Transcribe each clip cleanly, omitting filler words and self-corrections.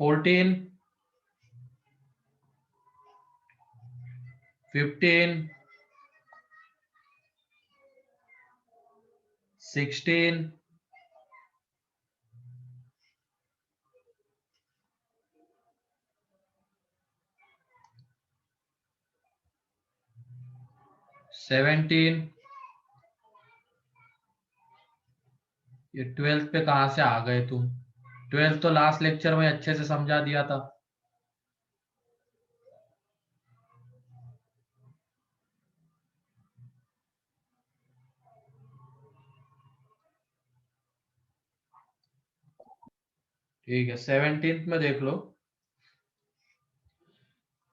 14, 15, 16, 17, ये 12th पे कहां से आ गए तुम? 12th तो लास्ट लेक्चर में अच्छे से समझा दिया था। ठीक है, 17th में देख लो,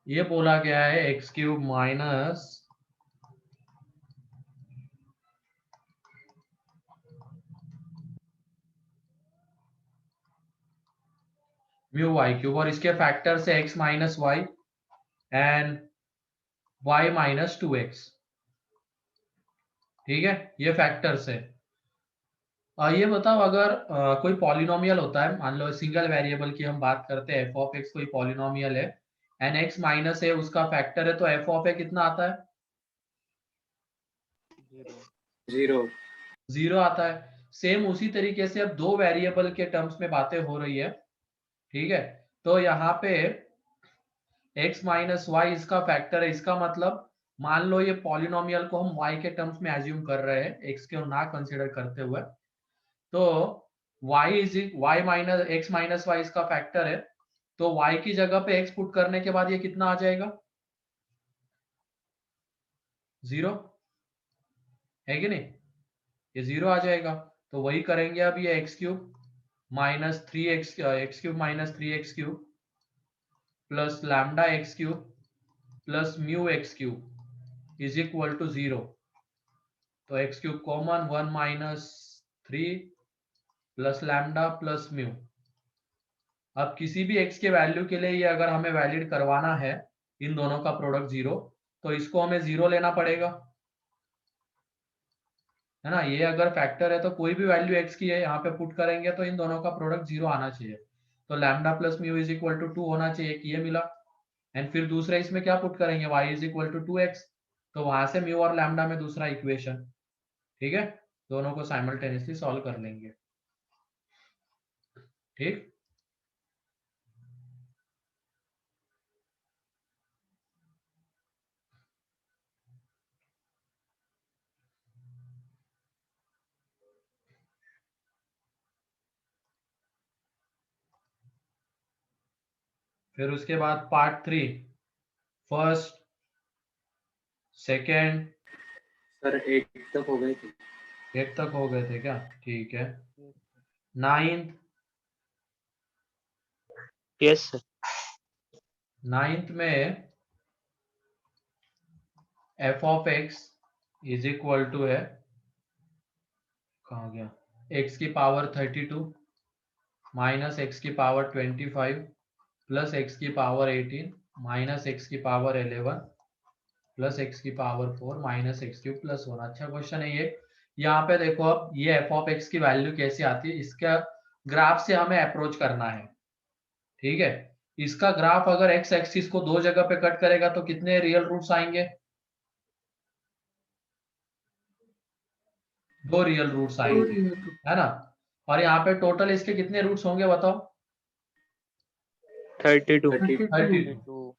ये बोला गया है x cube minus mu y cube, और इसके फैक्टर से x minus y and y minus 2x। ठीक है, ये फैक्टर्स है। ये बताओ, अगर कोई पॉलिनोमियल होता है, मान लो सिंगल वेरिएबल की हम बात करते हैं, एफ ऑफ एक्स कोई पॉलिनोमियल है एंड एक्स माइनस है उसका फैक्टर है, तो एफ ऑफ ए कितना आता है? 0 0 आता है। सेम उसी तरीके से अब दो वेरिएबल के टर्म्स में बातें हो रही है। ठीक है, तो यहाँ पे x माइनस वाई इसका फैक्टर है, इसका मतलब मान लो ये पॉलिनोमियल को हम y के टर्म्स में एज्यूम कर रहे हैं, x को ना कंसीडर करते हुए, तो y minus x minus y इसका फैक्टर है, तो y की जगह पे x पुट करने के बाद ये कितना आ जाएगा? 0 है कि नहीं? ये 0 आ जाएगा। तो वही करेंगे अब, ये x cube minus 3x, x cube minus 3x cube plus lambda x cube plus mu x cube is equal to 0। तो x cube common, 1 minus 3 plus lambda plus mu. अब किसी भी x के वैल्यू के लिए ये अगर हमें वैलिड करवाना है इन दोनों का प्रोडक्ट 0, तो इसको हमें 0 लेना पड़ेगा, है ना? ये अगर फैक्टर है तो कोई भी वैल्यू x की है यहाँ पे पुट करेंगे तो इन दोनों का प्रोडक्ट 0 आना चाहिए। तो lambda plus mu is equal to 2 होना चाहिए, कि ये मिला। एंड फिर दूसरे इसमें क्या पुट करेंगे? y is equal to 2x, तो वहां से म्यू और लैम्डा में दूसरा इक्वेशन। ठीक है, दोनों को साइमल्टेनियसली सॉल्व कर लेंगे। ठीक, फिर उसके बाद पार्ट 3, फर्स्ट, सेकेंड। सर 8 तक हो गए थे। 8 तक हो गए थे क्या? ठीक है। 9th, yes sir. 9th में f of x is equal to है, कहाँ गया, एक्स की पावर 32 माइनस एक्स की पावर 25 प्लस एक्स की पावर 18 माइनस एक्स की पावर 11 प्लस एक्स की power 4 minus x cube plus 1। अच्छा क्वेश्चन है ये। यहाँ पे देखो, अब ये एफ ऑफ एक्स की वैल्यू कैसे आती है, इसका ग्राफ से हमें अप्रोच करना है। ठीक है, इसका ग्राफ अगर एक्स एक्सिस को दो जगह पे कट करेगा तो कितने रियल रूट्स आएंगे? 2 रियल रूट्स आएंगे, है ना? और यहाँ पे टोटल इसके कितने रूट्स होंगे बताओ? 32। 32।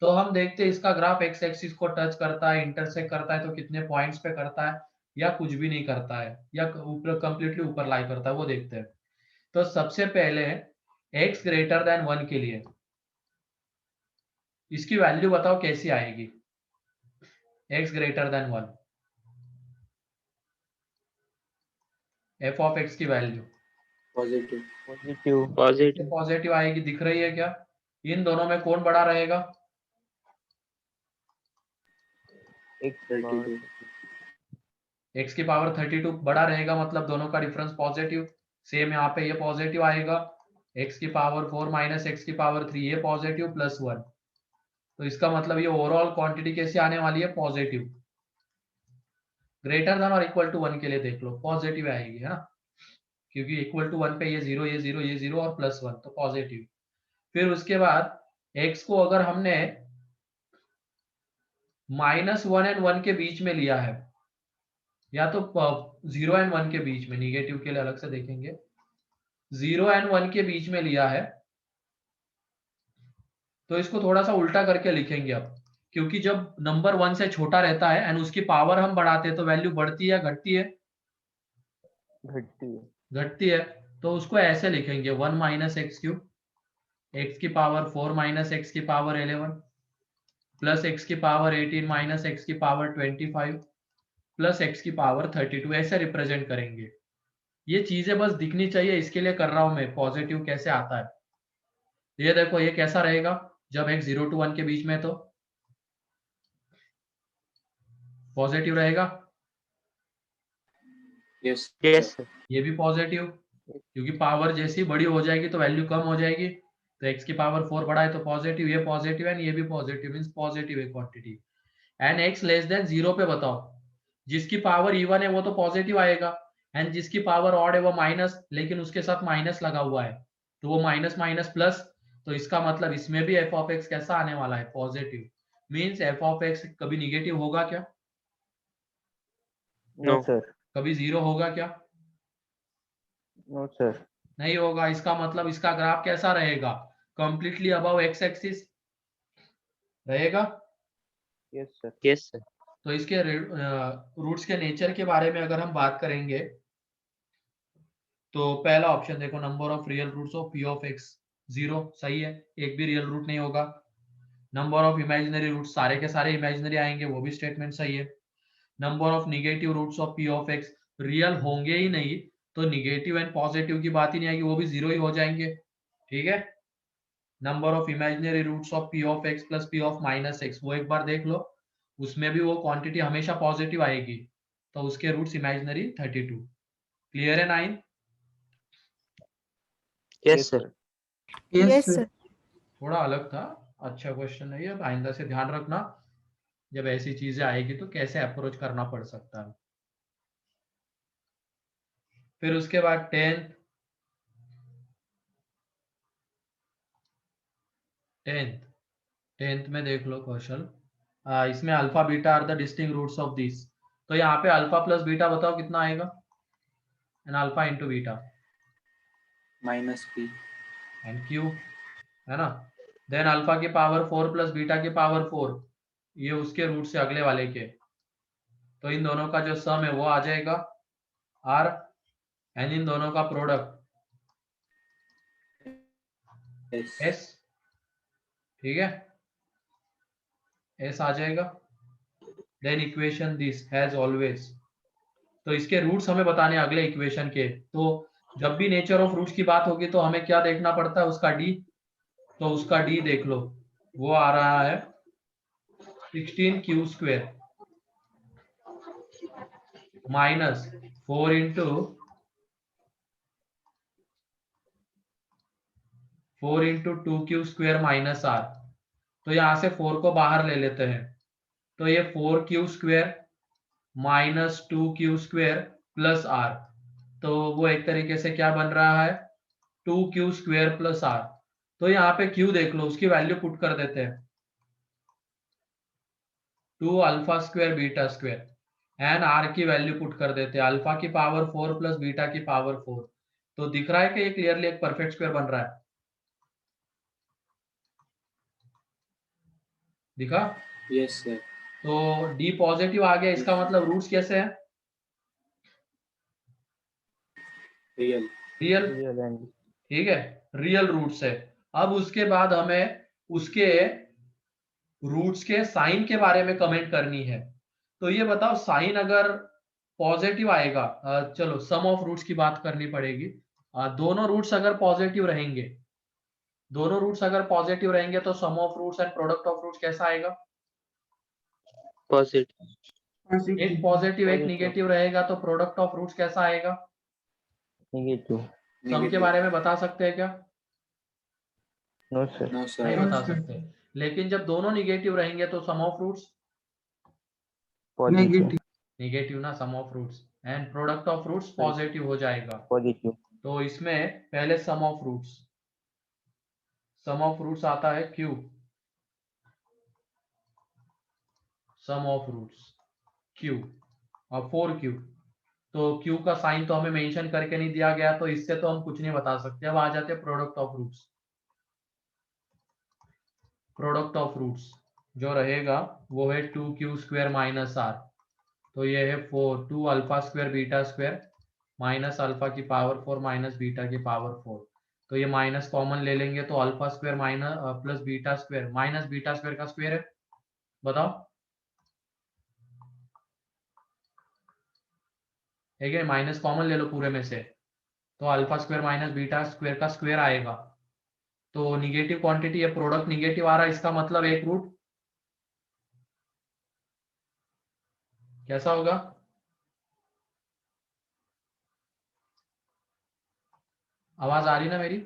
तो हम देखते हैं इसका ग्राफ एक्स एक्सिस को टच करता है, इंटरसेक्ट करता है तो कितने पॉइंट्स पे करता है, या कुछ भी नहीं करता है, या ऊपर कंप्लीटली ऊपर लाई करता है, वो देखते हैं। तो सबसे पहले x ग्रेटर देन 1 के लिए इसकी वैल्यू बताओ कैसी आएगी? x greater than 1, F of x की वैल्यू पॉजिटिव पॉजिटिव आएगी, दिख रही है क्या? इन दोनों में कौन बड़ा रहेगा? 32 x की पावर 32 बड़ा रहेगा, मतलब दोनों का डिफरेंस पॉजिटिव। सेम यहाँ पे ये पॉजिटिव आएगा, x की पावर 4 माइनस एक्स की पावर 3, ये पॉजिटिव प्लस 1। तो इसका मतलब ये ओवरऑल क्वांटिटी कैसी आने वाली है? पॉजिटिव। ग्रेटर देन और इक्वल टू 1 के लिए देख लो, पॉजिटिव आएगी, है ना? क्योंकि इक्वल टू 1 पे ये 0 ये 0 ये 0 और प्लस 1, तो पॉजिटिव। फिर उसके बाद x को अगर हमने -1 एंड 1 के बीच में लिया है, या तो 0 एंड 1 के बीच में, निगेटिव के लिए अलग से देखेंगे, 0 एंड 1 के बीच में लिया है, तो इसको थोड़ा सा उल्टा करके लिखेंगे अब, क्योंकि जब नंबर 1 से छोटा रहता है एंड उसकी पावर हम बढ़ाते हैं तो वैल्यू बढ़ती है घटती है? घटती है। तो उसको ऐसे लिखेंगे 1 माइनस एक्स क्यूब, एक्स की पावर 4 माइनस एक्स की पावर 11 प्लस एक्स की पावर 18 माइनस एक्स की पावर 25 प्लस एक्स की पावर 32, ऐसे रिप्रेजेंट करेंगे। ये चीजें बस दिखनी चाहिए, इसके लिए कर रहा हूं मैं, पॉजिटिव कैसे आता है। ये देखो ये कैसा रहेगा जब x 0 to 1 के बीच में, तो पॉजिटिव रहेगा। यस यस ये भी पॉजिटिव, क्योंकि पावर जैसी बड़ी हो जाएगी तो वैल्यू कम हो जाएगी, तो x की पावर 4 बढ़ा है तो पॉजिटिव, ये पॉजिटिव एंड ये भी पॉजिटिव, मींस पॉजिटिव है quantity. And x less than 0 पे बताओ, जिसकी पावर इवन है वो तो पॉजिटिव आएगा, एंड जिसकी पावर ऑड है वो माइनस, लेकिन उसके साथ माइनस लगा हुआ है तो वो माइनस माइनस प्लस, तो इसका मतलब इसमें भी f ऑफ x कैसा आने वाला है? Positive. Means f of x कभी निगेटिव होगा क्या? नो सर कभी 0 होगा क्या? नो सर नहीं होगा। इसका मतलब इसका ग्राफ कैसा रहेगा? कंप्लीटली अबव x एक्सिस रहेगा। यस सर यस सर तो इसके रूट्स के नेचर के बारे में अगर हम बात करेंगे तो पहला ऑप्शन देखो, number of real roots of p of x 0, सही है, एक भी रियल रूट नहीं होगा। नंबर ऑफ इमेजिनरी रूट, सारे के सारे इमेजिनरी आएंगे, वो भी स्टेटमेंट सही है। Number of negative roots of p of x, रियल होंगे ही नहीं तो निगेटिव एंड पॉजिटिव की बात ही नहीं आएगी, वो भी 0 ही हो जाएंगे, ठीक है। Number of imaginary roots of p of x plus p of minus x, वो एक बार देख लो, उसमें भी वो क्वांटिटी हमेशा पॉजिटिव आएगी, तो उसके रूट्स इमेजिनरी 32। क्लियर है 9? Yes sir yes sir. थोड़ा अलग था, अच्छा क्वेश्चन है ये, अब आइंदा से ध्यान रखना जब ऐसी चीजें आएगी तो कैसे अप्रोच करना पड़ सकता है। फिर उसके बाद टेंथ में देख लो कौशल, इसमें alpha beta are the distinct roots of this, तो यहाँ पे अल्फा प्लस बीटा बताओ कितना आएगा? And alpha into beta -p and q, है ना। देन अल्फा की पावर 4 प्लस बीटा की पावर 4, ये उसके रूट से अगले वाले के, तो इन दोनों का जो सम है वो आ जाएगा r, एंड इन दोनों का प्रोडक्ट s s, ठीक है, s आ जाएगा। Then equation this has always, तो इसके रूट्स हमें बताने अगले इक्वेशन के, तो जब भी नेचर ऑफ रूट्स की बात होगी तो हमें क्या देखना पड़ता है? उसका d, तो उसका d देख लो, वो आ रहा है 16q square minus 4 into 2q square minus r, तो यहां से 4 को बाहर ले लेते हैं, तो ये 4q square minus 2q square plus r, तो वो एक तरीके से क्या बन रहा है? 2q square plus r। तो यहाँ पे q देख लो, उसकी वैल्यू पुट कर देते हैं, 2 alpha square beta square, and r की वैल्यू पुट कर देते हैं, अल्फा की पावर 4 प्लस बीटा की पावर 4, तो दिख रहा है कि ये क्लियरली एक परफेक्ट स्क्वायर बन रहा है, दिखा? यस सर तो d पॉजिटिव आ गया, इसका मतलब रूट्स कैसे हैं? रियल रियल, रियल एंड ठीक है, रियल रूट्स है। अब उसके बाद हमें उसके रूट्स के साइन के बारे में कमेंट करनी है, तो ये बताओ साइन अगर पॉजिटिव आएगा, चलो सम ऑफ रूट्स की बात करनी पड़ेगी, दोनों रूट्स अगर पॉजिटिव रहेंगे, दोनों रूट्स अगर पॉजिटिव रहेंगे तो sum of roots and product of roots कैसा आएगा? पॉजिटिव एक पॉजिटिव एक निगेटिव रहेगा तो प्रोडक्ट ऑफ रूट्स कैसा आएगा? नेगेटिव सम के बारे में बता सकते हैं क्या? नो सर नो नहीं सर बता सकते, लेकिन जब दोनों निगेटिव रहेंगे तो sum of roots positive negative ना, sum of roots, and product of roots positive हो जाएगा। पॉजिटिव तो इसमें पहले sum of roots, sum of roots आता है q, sum of roots q और 4q। तो q का साइन तो हमें मेंशन करके नहीं दिया गया, तो इससे तो हम कुछ नहीं बता सकते। अब आ जाते हैं product of roots. Product of roots जो रहेगा वो है 2q² माइनस r। तो ये है 2 alpha square beta square minus alpha की पावर 4 माइनस बीटा की पावर 4। तो ये माइनस कॉमन ले लेंगे तो alpha square minus plus beta square minus beta square का स्क्वायर है। बताओ है क्या? माइनस कॉमन ले लो पूरे में से, तो alpha square minus beta square का स्क्वायर आएगा। तो निगेटिव क्वांटिटी है, प्रोडक्ट निगेटिव आ रहा है, इसका मतलब एक रूट कैसा होगा? आवाज आ रही ना मेरी?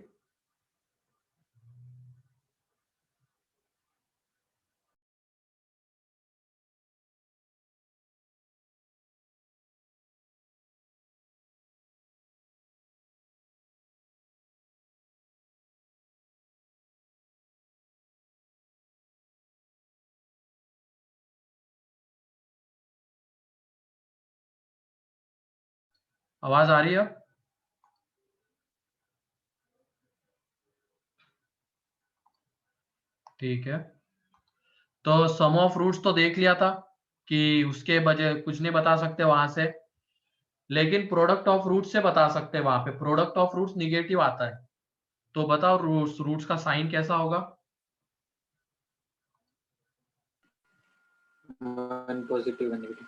आवाज आ रही है? ठीक है, तो सम ऑफ रूट्स तो देख लिया था कि उसके बजाय कुछ नहीं बता सकते वहां से, लेकिन प्रोडक्ट ऑफ रूट्स से बता सकते हैं। वहां पे प्रोडक्ट ऑफ रूट्स निगेटिव आता है, तो बताओ रूट्स का साइन कैसा होगा? 1 पॉजिटिव 1 नेगेटिव।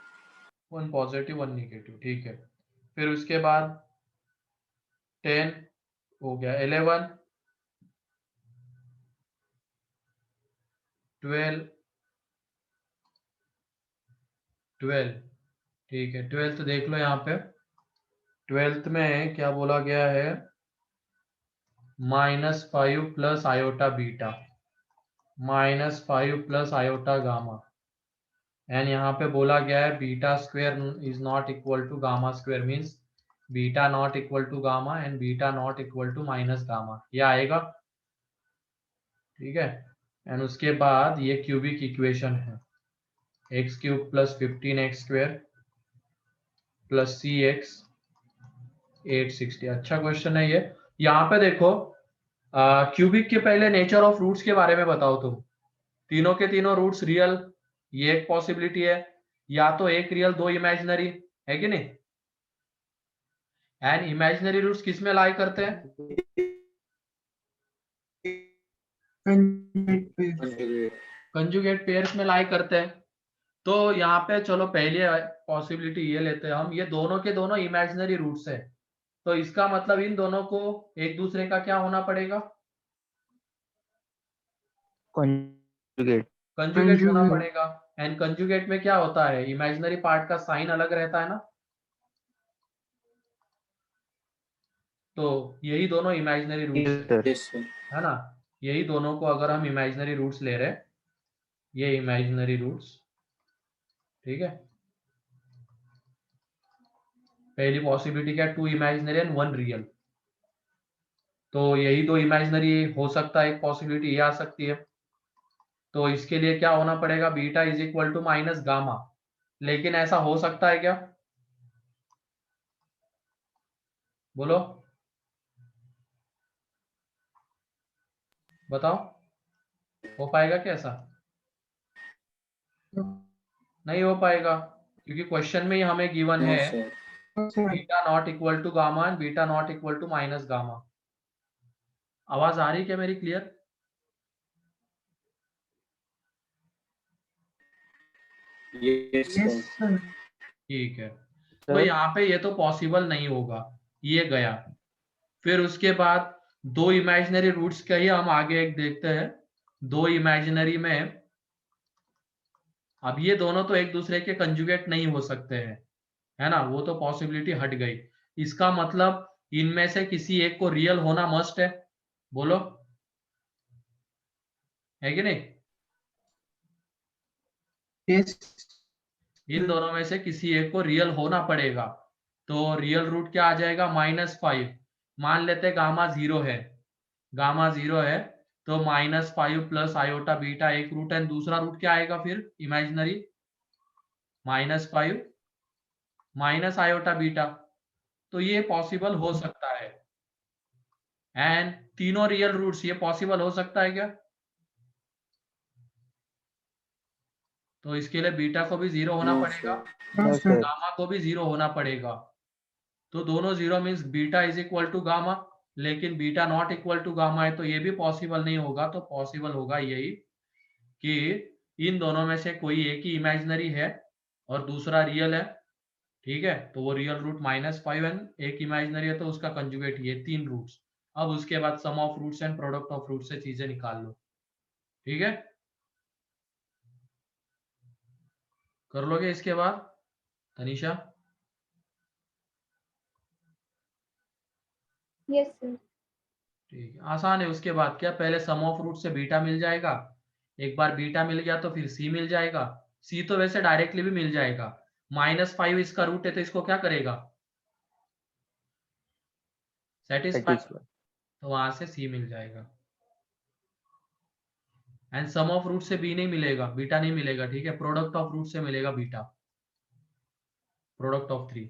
1 पॉजिटिव 1 निगेटिव, ठीक है। फिर उसके बाद 10 हो गया, 11 12 12, ठीक है। 12th देख लो यहाँ पे, 12th में क्या बोला गया है? -5 plus iota beta -5 plus iota gamma, and यहाँ पे बोला गया है beta square is not equal to gamma square, means beta not equal to gamma and beta not equal to minus gamma, ये आएगा। ठीक है, एंड उसके बाद ये क्यूबिक इक्वेशन है, x³ plus 15x² plus cx 860। अच्छा क्वेश्चन है ये। यहाँ पे देखो क्यूबिक के पहले नेचर ऑफ रूट्स के बारे में बताओ तुम। तीनों के तीनों रूट्स रियल, ये एक पॉसिबिलिटी है, या तो एक रियल दो इमेजिनरी, है कि नहीं? एंड इमेजिनरी रूट्स किस में लाई करते हैं? कंजुगेट पेयर्स में लाई करते हैं। तो यहाँ पे चलो पहले पॉसिबिलिटी ये लेते हैं हम, ये दोनों के दोनों इमेजिनरी रूट्स है, तो इसका मतलब इन दोनों को एक दूसरे का क्या होना पड़ेगा? कंजुगेट। कंजुगेट होना पड़ेगा। एंड कंजुगेट में क्या होता है? इमेजिनरी पार्ट का साइन अलग रहता है ना, तो यही दोनों इमेजिनरी रूट्स है, यस सर। है ना? यही दोनों को अगर हम इमेजिनरी रूट्स ले रहे हैं, ये इमेजिनरी रूट्स, ठीक है। पहली पॉसिबिलिटी क्या? 2 इमेजिनरी एंड 1 रियल, तो यही दो इमेजिनरी हो सकता है, एक पॉसिबिलिटी ये आ सकती है। तो इसके लिए क्या होना पड़ेगा? Beta is equal to minus gamma. लेकिन ऐसा हो सकता है क्या? बोलो, बताओ, हो पाएगा क्या ऐसा? नहीं हो पाएगा, क्योंकि क्वेश्चन में ही हमें गिवन नो है sir. Beta not equal to gamma and beta not equal to minus gamma. आवाज आ रही है क्या मेरी क्लियर? Yes sir. ठीक है, तो यहाँ पे ये तो पॉसिबल नहीं होगा, ये गया। फिर उसके बाद दो इमेजिनरी रूट्स का ही हम आगे एक देखते हैं। दो इमेजिनरी में अब ये दोनों तो एक दूसरे के कंजुगेट नहीं हो सकते हैं, है ना? वो तो पॉसिबिलिटी हट गई। इसका मतलब इनमें से किसी एक को रियल होना मस्ट है, बोलो, है कि नहीं? इन दोनों में से किसी एक को रियल होना पड़ेगा। तो रियल रूट क्या आ जाएगा? -5। मान लेते गामा 0 है, गामा 0 है, तो -5 प्लस आयोटा बीटा एक रूट है, दूसरा रूट क्या आएगा फिर इमेजिनरी -5 माइनस आयोटा बीटा। तो ये पॉसिबल हो सकता है। एंड तीनों रियल रूट्स, ये पॉसिबल हो सकता है क्या? तो इसके लिए बीटा को भी 0 होना No, पड़ेगा, sir. No, sir. गामा को भी 0 होना पड़ेगा। तो दोनों 0 means beta is equal to gamma, लेकिन beta not equal to gamma है, तो ये भी पॉसिबल नहीं होगा। तो पॉसिबल होगा यही कि इन दोनों में से कोई एक ही इमेजिनरी है और दूसरा रियल है। ठीक है, तो वो रियल रूट -5 एंड एक इमेजिनरी है, तो उसका कंजुगेट ये 3 रूट्स। अब उसके बाद sum of roots and product of roots से चीजें निकाल लो। ठीक है, कर लोगे इसके बाद तनीषा? Yes sir. ठीक है, आसान है। उसके बाद क्या, पहले सम ऑफ रूट से बीटा मिल जाएगा, एक बार बीटा मिल गया तो फिर सी मिल जाएगा। सी तो वैसे डायरेक्टली भी मिल जाएगा, -5 इसका रूट है, तो इसको क्या करेगा, सेटिस्फाई, Satisfied. तो वहां से सी मिल जाएगा। एंड सम ऑफ रूट से बी नहीं मिलेगा, बीटा नहीं मिलेगा। ठीक है, प्रोडक्ट ऑफ रूट से मिलेगा बीटा, प्रोडक्ट ऑफ 3।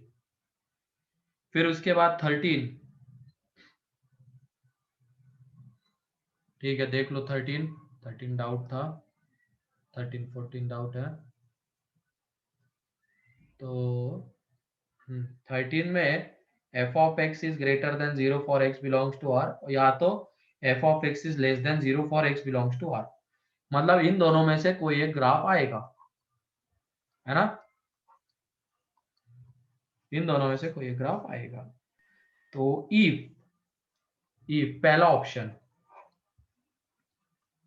फिर उसके बाद 13, ठीक है देख लो 13 डाउट था, 13 14 डाउट है। तो 13 में f of x is greater than 0 for x belongs to R, या तो f of x is less than 0 for x belongs to R। मतलब इन दोनों में से कोई एक ग्राफ आएगा, है ना, इन दोनों में से कोई एक ग्राफ आएगा। तो if पहला option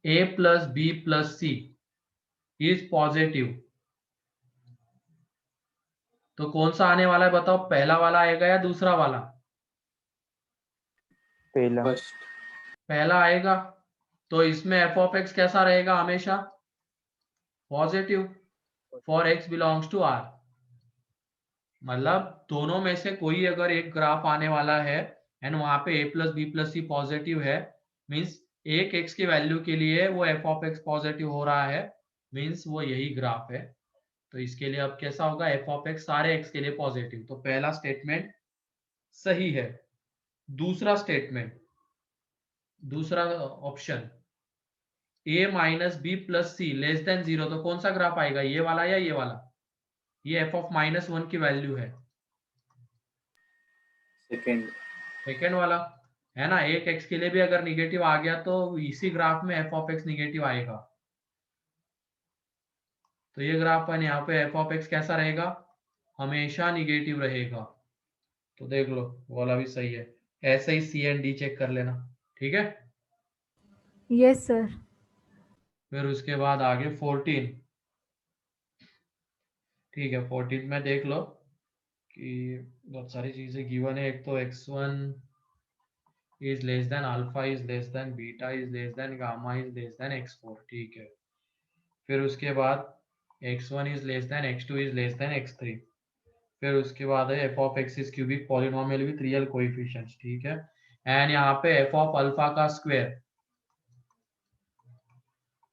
a plus b plus c is positive, तो कौन सा आने वाला है बताओ, पहला वाला आएगा या दूसरा वाला? पहला. First. पहला आएगा। तो इसमें f of x कैसा रहेगा, हमेशा positive for x belongs to R। मतलब दोनों में से कोई अगर एक ग्राफ आने वाला है एंड वहां पे a plus b plus c positive है, मीन्स एक x की वैल्यू के लिए वो f of x पॉजिटिव हो रहा है, मीन्स वो यही ग्राफ है। तो इसके लिए अब कैसा होगा, f of x सारे x के लिए पॉजिटिव। तो पहला स्टेटमेंट सही है। दूसरा स्टेटमेंट, दूसरा option a minus b plus c less than 0, तो कौन सा ग्राफ आएगा, ये वाला या ये वाला? ये f of -1 की वैल्यू है, Second. सेकेंड वाला, है ना। एक x के लिए भी अगर निगेटिव आ गया तो इसी ग्राफ में f of x निगेटिव आएगा। तो ये ग्राफ पर यहाँ पे f of x कैसा रहेगा, हमेशा निगेटिव रहेगा। तो देख लो वो वाला भी सही है। ऐसे ही सी एंड डी चेक कर लेना। ठीक है, यस सर। फिर उसके बाद आगे 14। ठीक है, 14 में देख लो कि बहुत सारी चीजें गिवन है। एक तो x1 is less than alpha is less than beta is less than gamma is less than x4। ठीक है, फिर उसके बाद x1 is less than x2 is less than x3। फिर उसके बाद है f of x is cubic polynomial with real coefficients। ठीक है, एंड यहाँ पे f of अल्फा का स्क्वायर,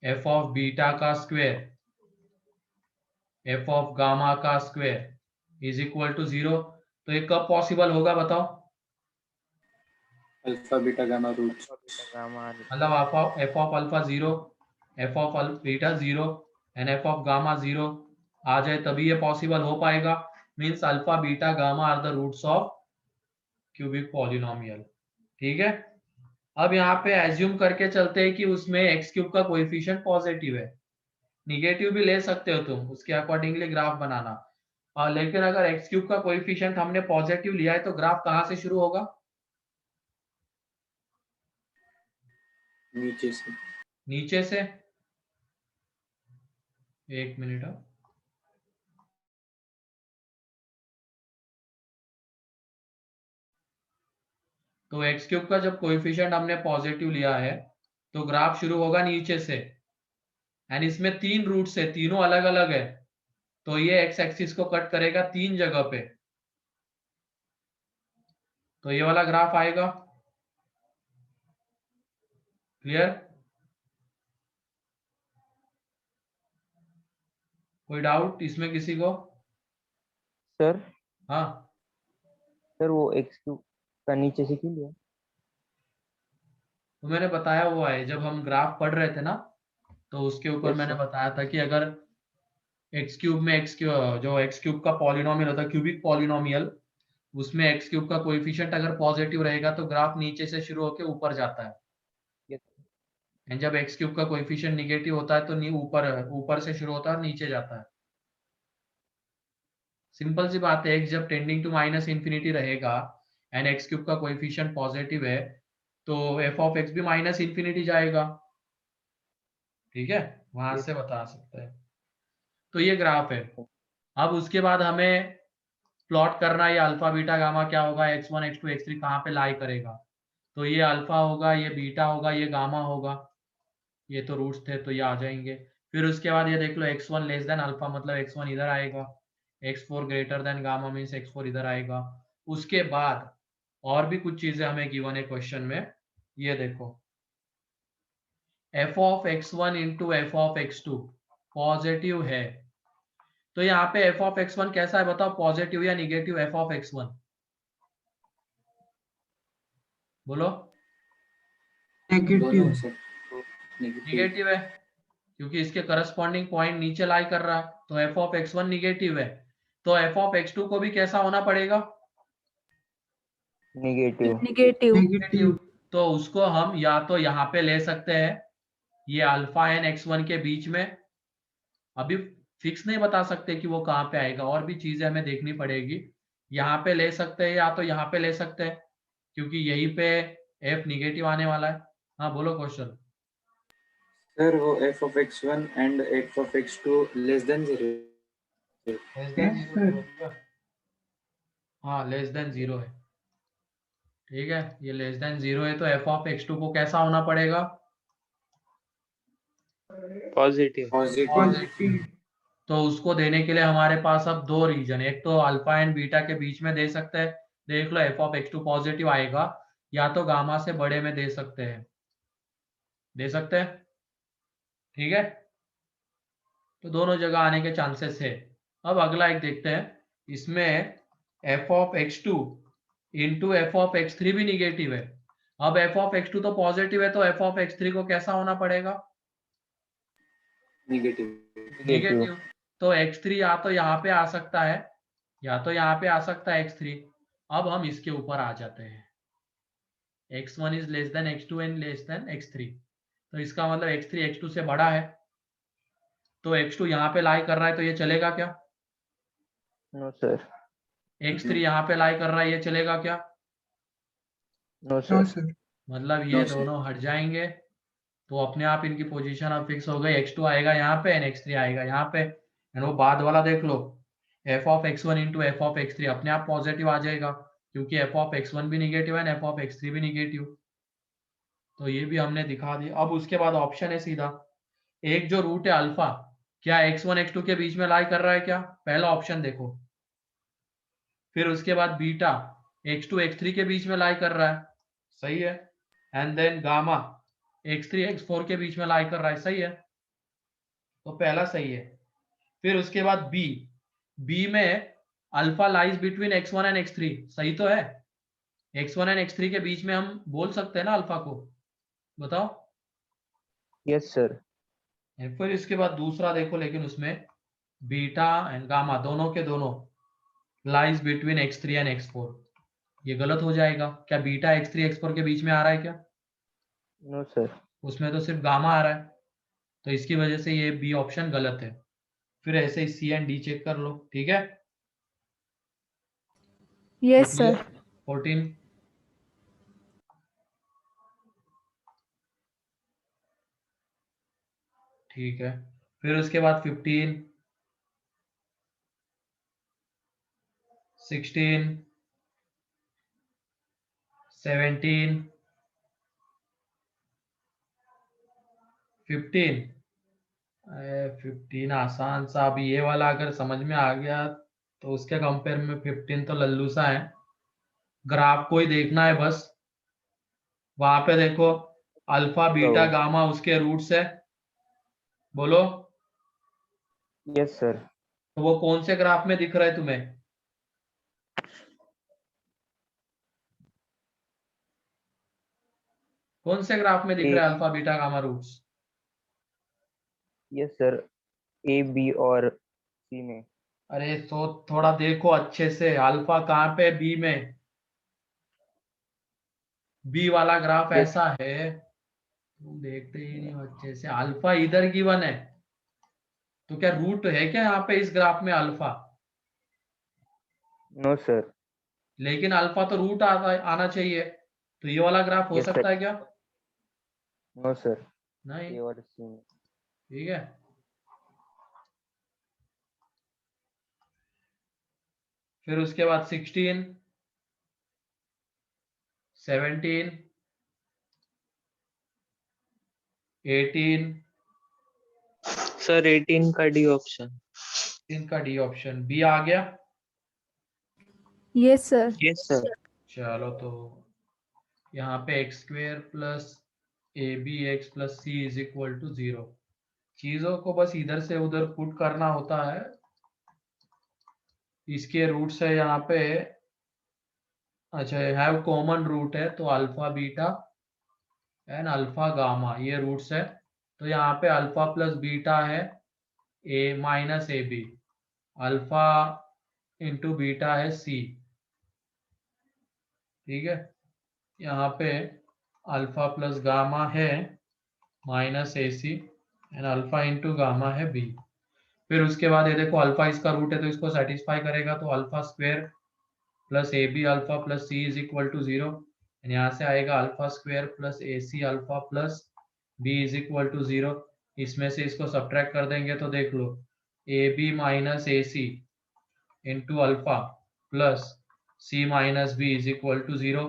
f of बीटा का स्क्वायर, f of गामा का स्क्वायर इज इक्वल टू 0। तो ये कब पॉसिबल होगा बताओ? Alpha, beta, gamma roots. मतलब f of alpha 0, f of beta 0 and f of gamma 0 आ जाए तभी ये पॉसिबल हो पाएगा। Means alpha beta gamma are the roots of cubic polynomial. ठीक है, अब यहाँ पे एज्यूम करके चलते हैं कि उसमें एक्स क्यूब का कोएफिशिएंट पॉजिटिव है। निगेटिव भी ले सकते हो तुम, उसके अकॉर्डिंगली ग्राफ बनाना। लेकिन अगर एक्स क्यूब का कोएफिशिएंट हमने पॉजिटिव लिया है तो ग्राफ कहाँ से शुरू होगा? नीचे से. नीचे से। एक मिनट। तो एक्स क्यूब का जब कोएफिशिएंट हमने पॉजिटिव लिया है तो ग्राफ शुरू होगा नीचे से। एंड इसमें 3 रूट्स है, तीनों अलग अलग है, तो ये एक्स एक्सिस को कट करेगा 3 जगह पे। तो ये वाला ग्राफ आएगा। क्लियर? कोई डाउट इसमें किसी को? सर हाँ, सर वो एक्स क्यूब का नीचे से क्यों लिया? तो मैंने बताया हुआ है, जब हम ग्राफ पढ़ रहे थे ना, तो उसके ऊपर Yes, मैंने sir. बताया था कि अगर एक्स क्यूब में जो एक्स क्यूब का पॉलिनोमियल होता है, क्यूबिक पॉलिनोमियल, उसमें एक्स क्यूब का कोएफिशिएंट अगर पॉजिटिव रहेगा तो ग्राफ नीचे से शुरू होकर ऊपर जाता है, Yes. एंड जब एक्स क्यूब का कोएफिशिएंट निगेटिव होता है तो ऊपर ऊपर से शुरू होता है और नीचे जाता है। सिंपल सी बात है, एक्स जब टेंडिंग टू माइनस इन्फिनिटी रहेगा एंड एक्स क्यूब का कोएफिशिएंट पॉजिटिव है, तो एफ ऑफ एक्स भी माइनस इन्फिनिटी जाएगा। ठीक है, वहां Yes. से बता सकते हैं। तो ये ग्राफ है। अब उसके बाद हमें प्लॉट करना है, ये अल्फा बीटा गामा क्या होगा, x1 x2 x3 कहाँ पे लाई करेगा। तो ये अल्फा होगा, ये बीटा होगा, ये गामा होगा, ये तो रूट्स थे तो ये आ जाएंगे। फिर उसके बाद ये देख लो, x1 लेस देन अल्फा मतलब x1 इधर आएगा, x4 greater than gamma means x4 इधर आएगा। उसके बाद और भी कुछ चीजें हमें गिवन है क्वेश्चन में, ये देखो, f of x1 into F of x2 positive है, तो यहाँ पे f ऑफ x1 कैसा है बताओ, पॉजिटिव या निगेटिव f ऑफ x1? बोलो। दोनों सर नेगेटिव। निगेटिव है, क्योंकि इसके करस्पॉन्डिंग पॉइंट नीचे लाई कर रहा है, तो f ऑफ x1 निगेटिव है, तो f ऑफ x2 को भी कैसा होना पड़ेगा, Negative. निगेटिव। तो उसको हम या तो यहाँ पे ले सकते हैं, ये अल्फा एन x1 के बीच में, अभी फिक्स नहीं बता सकते कि वो कहाँ पे आएगा, और भी चीजें हमें देखनी पड़ेगी। यहाँ पे ले सकते हैं या तो यहाँ पे ले सकते हैं, क्योंकि यहीं पे f निगेटिव आने वाला है। हाँ बोलो क्वेश्चन। सर वो f of x1 and f of x2 less than 0। हाँ लेस देन 0 है। ठीक है, ये लेस देन 0 है, तो f ऑफ x2 को कैसा होना पड़ेगा, Positive. पॉजिटिव। तो उसको देने के लिए हमारे पास अब दो रीजन, एक तो अल्फा एंड बीटा के बीच में दे सकते हैं, देख लो f ऑफ x2 पॉजिटिव आएगा, या तो गामा से बड़े में दे सकते हैं, दे सकते हैं। ठीक है, तो दोनों जगह आने के चांसेस है। अब अगला एक देखते हैं, इसमें f of x2 into F of x3 भी निगेटिव है। अब f ऑफ x2 तो पॉजिटिव है, तो f ऑफ x3 को कैसा होना पड़ेगा, नेगेटिव। निगेटिव। तो x3 या तो यहाँ पे आ सकता है, या तो यहाँ पे आ सकता है x3। अब हम इसके ऊपर आ जाते हैं, x1 is less than x2 and less than x3, तो इसका मतलब x3 x2 से बड़ा है, तो x2 यहाँ पे लाई कर रहा है, तो ये चलेगा क्या, No, sir. x3 यहाँ पे लाई कर रहा है, ये चलेगा क्या, No, sir. मतलब ये No, sir. दोनों हट जाएंगे, तो अपने आप इनकी पोजीशन अब फिक्स हो गई, x2 आएगा यहाँ पे एंड x3 आएगा यहाँ पे, एंड वो बाद वाला देख लो, f of x1 into F of x3 अपने आप पॉजिटिव आ जाएगा, क्योंकि f ऑफ x1 भी निगेटिव है एंड f ऑफ x3 भी निगेटिव, तो ये भी हमने दिखा दिया। अब उसके बाद ऑप्शन है सीधा, एक जो रूट है अल्फा, क्या x1 x2 के बीच में लाई कर रहा है क्या, पहला ऑप्शन देखो। फिर उसके बाद बीटा x2 x3 के बीच में लाई कर रहा है, सही है, and than gamma x3 x4 के बीच में लाई कर रहा है, सही है, तो पहला सही है। फिर उसके बाद बी में alpha lies between x1 and x3, सही तो है, x1 एंड x3 के बीच में हम बोल सकते हैं ना अल्फा को, बताओ। Yes, sir. फिर इसके बाद दूसरा देखो, लेकिन उसमें बीटा एंड गामा दोनों के दोनों lies between x3 and x4, ये गलत हो जाएगा, क्या बीटा x3 x4 के बीच में आ रहा है क्या, No, sir. उसमें तो सिर्फ गामा आ रहा है, तो इसकी वजह से ये बी ऑप्शन गलत है। फिर ऐसे ही सी एंड डी चेक कर लो, ठीक है। Yes, sir. 14 ठीक है। फिर उसके बाद 15 16 17 15 15 आसान सा, अब ये वाला अगर समझ में आ गया तो उसके कंपेयर में 15 तो लल्लू सा है, ग्राफ को ही देखना है बस। वहां पे देखो अल्फा बीटा गामा उसके रूट्स है, बोलो यस सर। तो वो कौन से ग्राफ में दिख रहा है तुम्हें? कौन से ग्राफ में दिख रहा है alpha beta gamma roots? Yes sir, A B और सी में। अरे तो थोड़ा देखो अच्छे से, अल्फा कहाँ पे? बी में। बी वाला ग्राफ यस। ऐसा है, तुम देखते ही नहीं हो अच्छे से। अल्फा इधर गिवन है, तो क्या रूट है क्या यहाँ पे इस ग्राफ में अल्फा? No sir. लेकिन अल्फा तो रूट आना चाहिए, तो ये वाला ग्राफ हो यस सकता सर। है क्या? नो सर, नहीं। ए और सी में। ठीक है, फिर उसके बाद 16, 17, 18, सर 18 का डी ऑप्शन। इनका डी ऑप्शन। बी आ गया। Yes sir. Yes sir. चलो तो यहाँ पे x square plus a b x plus c is equal to 0। चीजों को बस इधर से उधर पुट करना होता है। इसके रूट्स है यहाँ पे, अच्छा हैव कॉमन रूट है, तो alpha beta and alpha gamma ये रूट्स है। तो यहाँ पे अल्फा प्लस बीटा है a minus a b, alpha into beta है सी। ठीक है, यहाँ पे अल्फा प्लस गामा है minus a c and alpha into gamma है बी। फिर उसके बाद ये देखो अल्फा इसका रूट है तो इसको सेटिस्फाई करेगा, तो alpha square plus a b alpha plus c is equal to 0। यहाँ से आएगा alpha square plus a c alpha plus b is equal to 0। इसमें से इसको सब्ट्रैक्ट कर देंगे तो देख लो a b minus a c into alpha plus c minus b is equal to 0।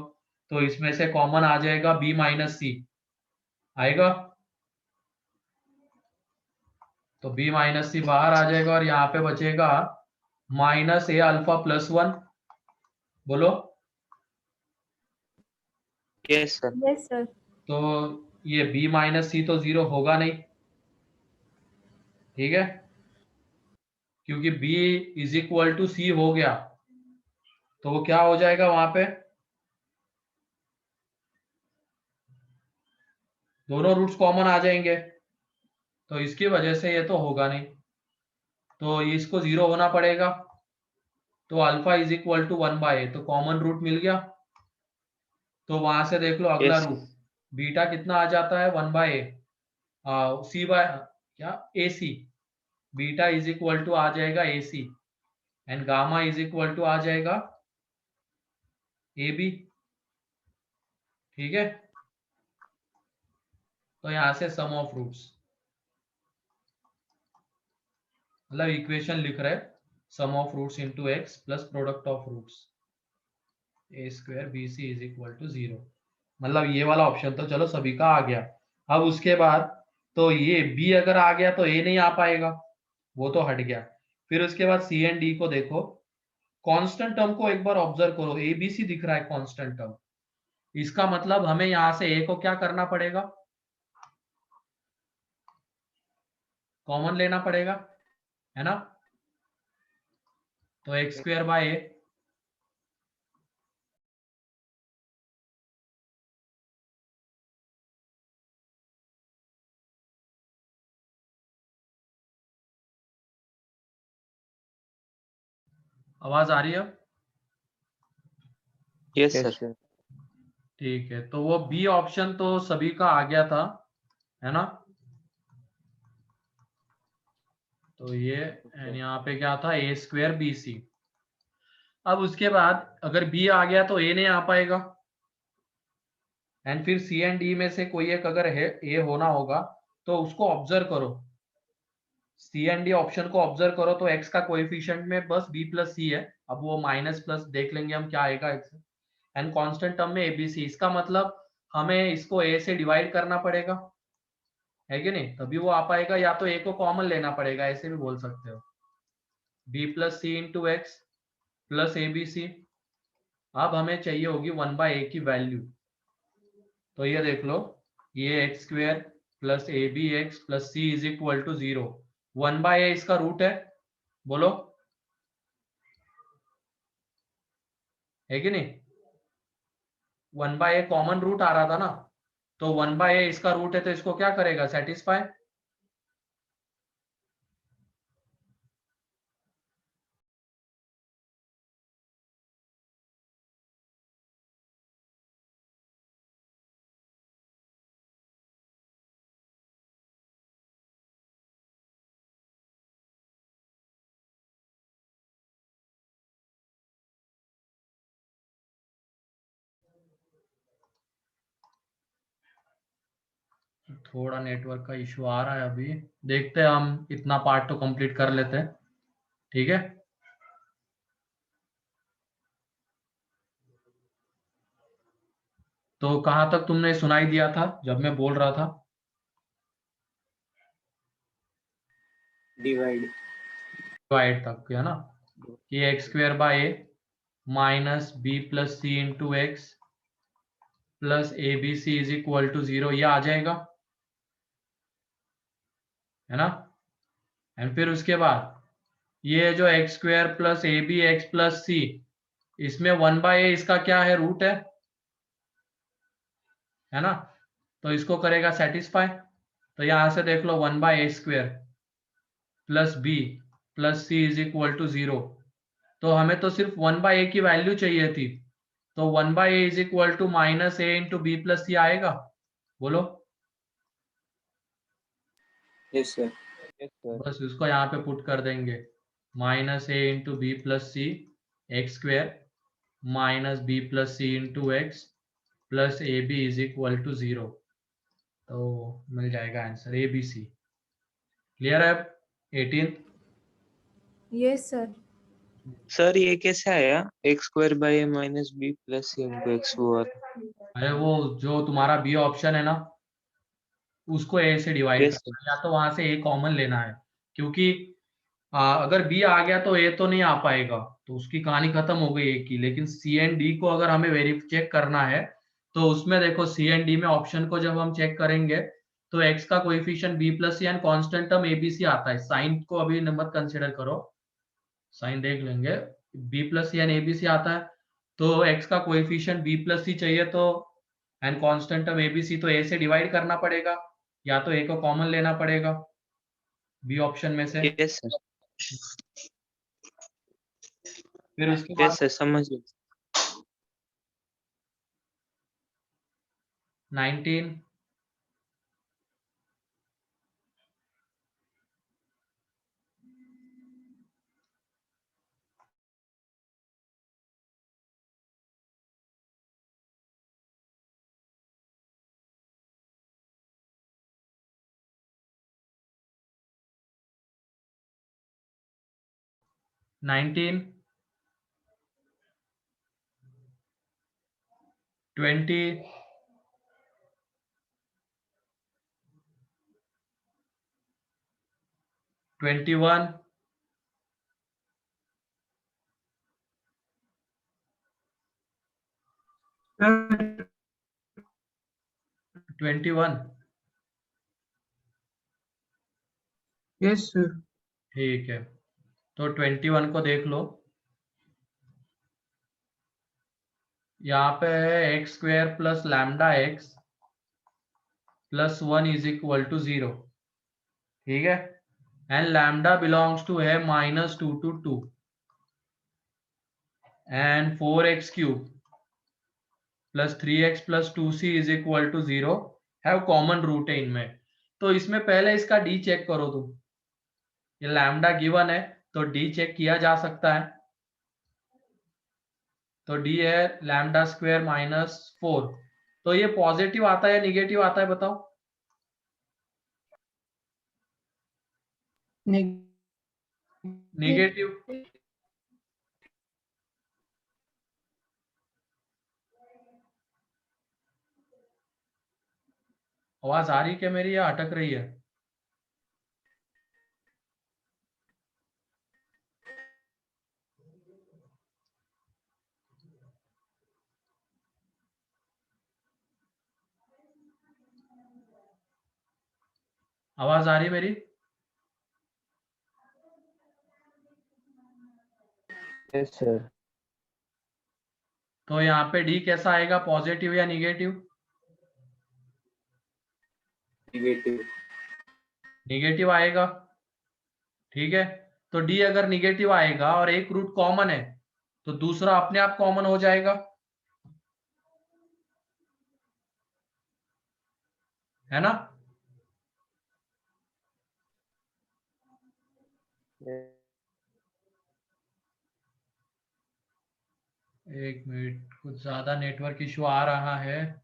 तो इसमें से कॉमन आ जाएगा बी माइनस सी आएगा, तो बी माइनस सी बाहर आ जाएगा और यहाँ पे बचेगा माइनस ए अल्फा प्लस 1। बोलो। Yes sir. Yes sir. तो ये b माइनस सी तो 0 होगा नहीं, ठीक है, क्योंकि b इज इक्वल टू सी हो गया, तो वो क्या हो जाएगा वहां पे? दोनों रूट्स कॉमन आ जाएंगे, तो इसकी वजह से ये तो होगा नहीं, तो इसको 0 होना पड़ेगा। तो alpha is equal to 1/a, तो कॉमन रूट मिल गया। तो वहां से देख लो अगला यस। रूट बीटा कितना आ जाता है 1/a, सी बाय क्या a c, beta is equal to आ जाएगा a c and gamma is equal to आ जाएगा ए बी। ठीक है, तो यहां से सम ऑफ रूट्स, मतलब इक्वेशन लिख रहे हैं sum of roots into x plus product of roots a square b c is equal to 0। मतलब ये वाला ऑप्शन तो चलो सभी का आ गया। अब उसके बाद तो ये बी अगर आ गया तो ए नहीं आ पाएगा, वो तो हट गया। फिर उसके बाद सी एंड डी को देखो, कांस्टेंट टर्म को एक बार ऑब्जर्व करो, ए बी सी दिख रहा है कांस्टेंट टर्म। इसका मतलब हमें यहां से ए को क्या करना पड़ेगा? कॉमन लेना पड़ेगा, है ना? तो एक्स स्क्वायर बाय ए, आवाज आ रही है? Yes yes sir. सर। ठीक है, तो वो बी ऑप्शन तो सभी का आ गया था, है ना? तो ये एंड यहाँ पे क्या था ए स्क्वायर बी सी। अब उसके बाद अगर बी आ गया तो ए नहीं आ पाएगा, एंड फिर सी एंड डी में से कोई एक अगर है ए होना होगा, तो उसको ऑब्जर्व करो, सी एंड डी ऑप्शन को ऑब्जर्व करो, तो एक्स का कोएफिशिएंट में बस बी प्लस सी है। अब वो माइनस प्लस देख लेंगे हम क्या आएगा एक्स, एंड कांस्टेंट टर्म में एबीसी। इसका मतलब हमें इसको ए से डिवाइड करना पड़ेगा, है कि नहीं? तभी वो आ पाएगा, या तो ए को कॉमन लेना पड़ेगा, ऐसे भी बोल सकते हो, b plus c into x plus a b c. अब हमें चाहिए होगी 1/a की वैल्यू, तो ये देख लो, ये x square plus a b x plus c is equal to 0, 1/a इसका रूट है, बोलो, है कि नहीं? 1/a कॉमन रूट आ रहा था ना, तो 1/a इसका रूट है, तो इसको क्या करेगा, सेटिस्फाई। थोड़ा नेटवर्क का इश्यू आ रहा है अभी, देखते हैं, हम इतना पार्ट तो कंप्लीट कर लेते हैं, ठीक है। तो कहां तक तुमने सुनाई दिया था जब मैं बोल रहा था? डिवाइड। डिवाइड तक, है ना, कि x² a minus b plus c into x plus a b c is equal to 0, ये आ जाएगा, है ना। एंड फिर उसके बाद ये जो x² plus a b x plus c, इसमें 1/a इसका क्या है, रूट है ना, तो इसको करेगा सेटिस्फाई। तो यहां से देख लो 1/a² plus b plus c is equal to 0, तो हमें तो सिर्फ 1/a की वैल्यू चाहिए थी, तो 1/a is equal to minus a into b plus c आएगा, बोलो। Yes sir. Yes, sir. बस उसको यहाँ पे पुट कर देंगे, minus a into b plus c x² minus b plus c into x plus a b is equal to 0, तो मिल जाएगा answer a b c. Clear है 18? Yes, sir. सर ये कैसे आया x² minus b plus c into x हुआ? अरे वो जो तुम्हारा बी ऑप्शन है ना, उसको ए से डिवाइड यस सर। करना है, या तो वहां से ए कॉमन लेना है, क्योंकि अगर बी आ गया तो ए तो नहीं आ पाएगा, तो उसकी कहानी खत्म हो गई ए की। लेकिन सी एंड डी को अगर हमें वेरीफाई चेक करना है, तो उसमें देखो सी एंड डी में ऑप्शन को जब हम चेक करेंगे, तो एक्स का coefficient b plus c and constant term a b c आता है, साइन को अभी मत कंसिडर करो, साइन देख लेंगे, b plus c and a b c आता है, तो एक्स का कोएफिशिएंट बी प्लस सी चाहिए, तो and constant term a b c, तो ए से डिवाइड करना पड़ेगा, या तो ए को कॉमन लेना पड़ेगा बी ऑप्शन में से। Yes sir. फिर उसके यस बाद सर, समझ गया। 19, नाइनटीन, 20, 21, 21, यस सर। ठीक है, तो 21 को देख लो, यहाँ पे है x² plus lambda x plus 1 is equal to 0, ठीक है, एंड लैम्डा बिलोंग्स टू है -2 to 2 and 4x³ plus 3x plus 2c is equal to 0 have common root है इनमें। तो इसमें पहले इसका डी चेक करो तुम, ये लैम्डा गिवन है, तो डी चेक किया जा सकता है, तो डी है लैम्डा स्क्वायर -4, तो ये पॉजिटिव आता है या निगेटिव आता है, बताओ। निगेटिव, आवाज आ रही है क्या मेरी, या अटक रही है? आवाज आ रही है मेरी? Yes sir. तो यहाँ पे डी कैसा आएगा, पॉजिटिव या निगेटिव? नेगेटिव। निगेटिव आएगा, ठीक है। तो डी अगर निगेटिव आएगा और एक रूट कॉमन है तो दूसरा अपने आप कॉमन हो जाएगा, है ना? एक मिनट, कुछ ज्यादा नेटवर्क इशू आ रहा है।